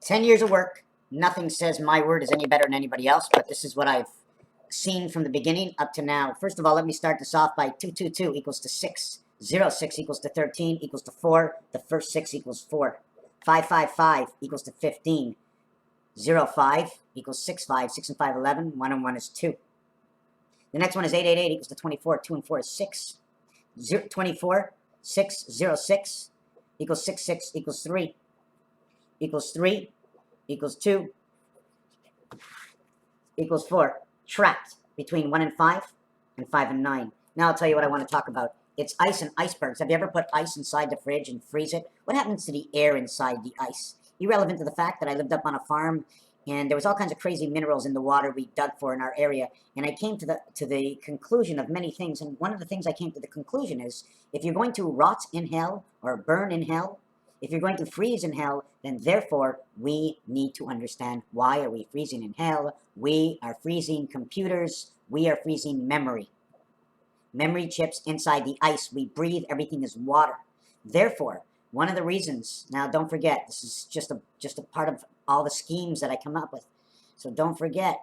10 years of work. Nothing says my word is any better than anybody else, but this is what I've seen from the beginning up to now. First of all, let me start this off by 222 equals to 6. 6 equals to 13 equals to 4. The first 6 equals 4. 5 equals to 15. 5 equals 6 6 and 5 11. 1 and 1 is 2. The next one is 8 equals to 24. 2 and 4 is 6. 24 6 6 equals 6 equals 3 equals 3 equals 2 equals 4. Trapped between 1 and 5 and 5 and 9. Now I'll tell you what I want to talk about. It's ice and icebergs. Have you ever put ice inside the fridge and freeze it? What happens to the air inside the ice? Irrelevant to the fact that I lived up on a farm and there was all kinds of crazy minerals in the water we dug for in our area. And I came to the conclusion of many things. And one of the things I came to the conclusion is if you're going to rot in hell or burn in hell, if you're going to freeze in hell, then therefore we need to understand why are we freezing in hell. We are freezing computers. We are freezing memory. Memory chips inside the ice. We breathe. Everything is water. Therefore, one of the reasons, now don't forget, this is just a part of all the schemes that I come up with. So don't forget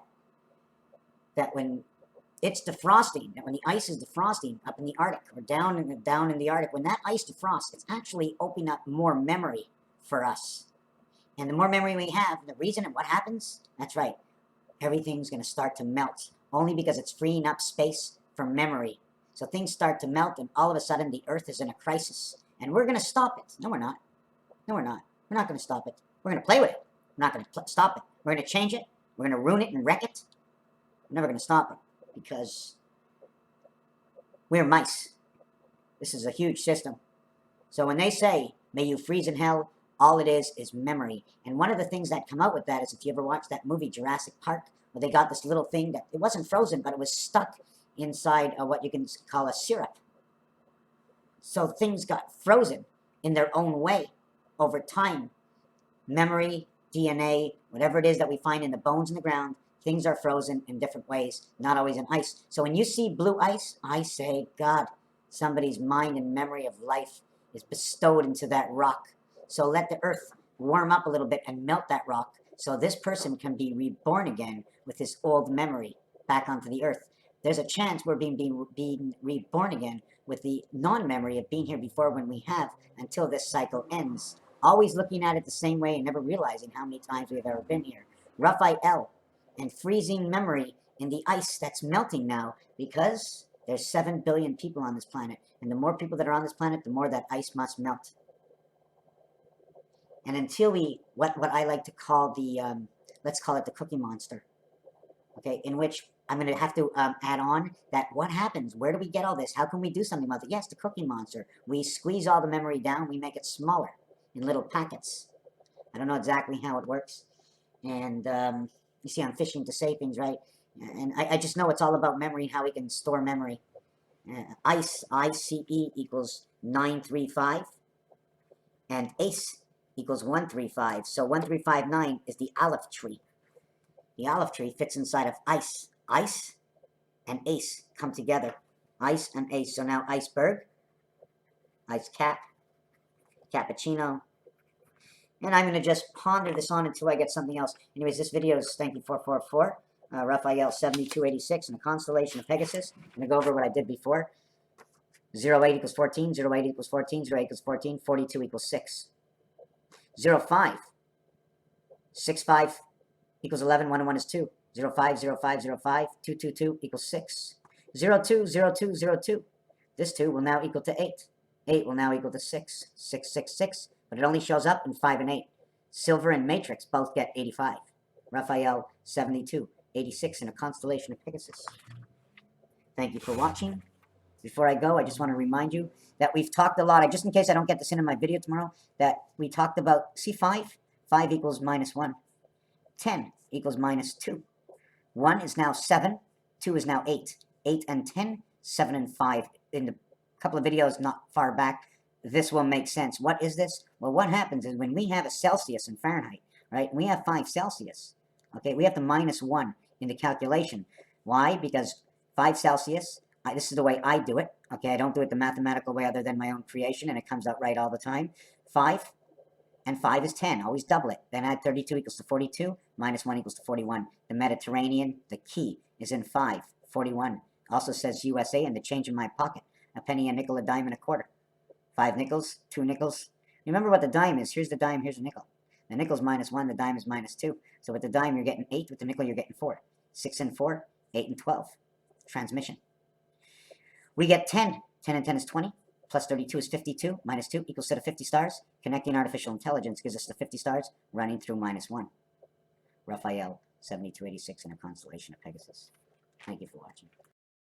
that when it's defrosting, that when the ice is defrosting up in the Arctic or down in the Arctic, when that ice defrosts, it's actually opening up more memory for us. And the more memory we have, the reason and what happens, that's right, everything's going to start to melt, only because it's freeing up space for memory. So things start to melt, and all of a sudden the Earth is in a crisis. And we're going to stop it. No, we're not. No, we're not. We're not going to stop it. We're going to play with it. We're not going to stop it. We're going to change it. We're going to ruin it and wreck it. We're never going to stop it because we're mice. This is a huge system. So when they say, may you freeze in hell, all it is memory. And one of the things that come out with that is if you ever watched that movie Jurassic Park, where they got this little thing that, it wasn't frozen, but it was stuck inside what you can call a syrup. So things got frozen in their own way over time. Memory, DNA, whatever it is that we find in the bones in the ground, things are frozen in different ways, not always in ice. So when you see blue ice, I say, God, somebody's mind and memory of life is bestowed into that rock. So let the earth warm up a little bit and melt that rock so this person can be reborn again with his old memory back onto the earth. There's a chance we're being reborn again with the non-memory of being here before when we have until this cycle ends. Always looking at it the same way and never realizing how many times we've ever been here. Raphael and freezing memory in the ice that's melting now because there's 7 billion people on this planet. And the more people that are on this planet, the more that ice must melt. And until we, what I like to call the, let's call it the Cookie Monster. Okay, in which I'm going to have to add on that what happens? Where do we get all this? How can we do something about it? Yes, the Cookie Monster. We squeeze all the memory down. We make it smaller in little packets. I don't know exactly how it works. And you see I'm fishing to say things, right? And I just know it's all about memory and how we can store memory. ICE, I-C-E equals 935. And ACE equals 135. So 1359 is the Aleph tree. The olive tree fits inside of ice. Ice and ace come together. Ice and ace. So now iceberg, ice cap, cappuccino. And I'm going to just ponder this on until I get something else. Anyways, this video is thank you 444. Raphael 7286 in the constellation of Pegasus. I'm going to go over what I did before. 08 equals 14. 08 equals 14. 08 equals 14. 42 equals 6. 05. 65 equals 11, 1 and 1 is 2. 05, 05, 05, 2, 2, 2 equals 6. 02, 02, 02. This 2 will now equal to 8. 8 will now equal to 6. 6, 6, 6. But it only shows up in 5 and 8. Silver and Matrix both get 85. Raphael 72, 86 in a constellation of Pegasus. Thank you for watching. Before I go, I just want to remind you that we've talked a lot, just in case I don't get this in my video tomorrow, that we talked about, see 5? 5 equals minus 1. 10 equals minus 2. 1 is now 7. 2 is now 8. 8 and 10, 7 and 5. In a couple of videos not far back, this will make sense. What is this? Well, what happens is when we have a Celsius in Fahrenheit, right, we have 5 Celsius. Okay, we have the minus 1 in the calculation. Why? Because 5 Celsius, this is the way I do it. Okay, I don't do it the mathematical way other than my own creation, and it comes out right all the time. 5 and 5 is 10. Always double it. Then add 32 equals to 42, minus 1 equals to 41. The Mediterranean, the key, is in 5, 41. Also says USA, and the change in my pocket, a penny, a nickel, a dime, and a quarter. 5 nickels, 2 nickels. Remember what the dime is. Here's the dime, here's a nickel. The nickel's minus 1, the dime is minus 2. So with the dime, you're getting 8. With the nickel, you're getting 4. 6 and 4, 8 and 12. Transmission. We get 10. 10 and 10 is 20. Plus 32 is 52. Minus 2 equals set of 50 stars. Connecting artificial intelligence gives us the 50 stars running through minus 1. Raphael, 7286 in a constellation of Pegasus. Thank you for watching.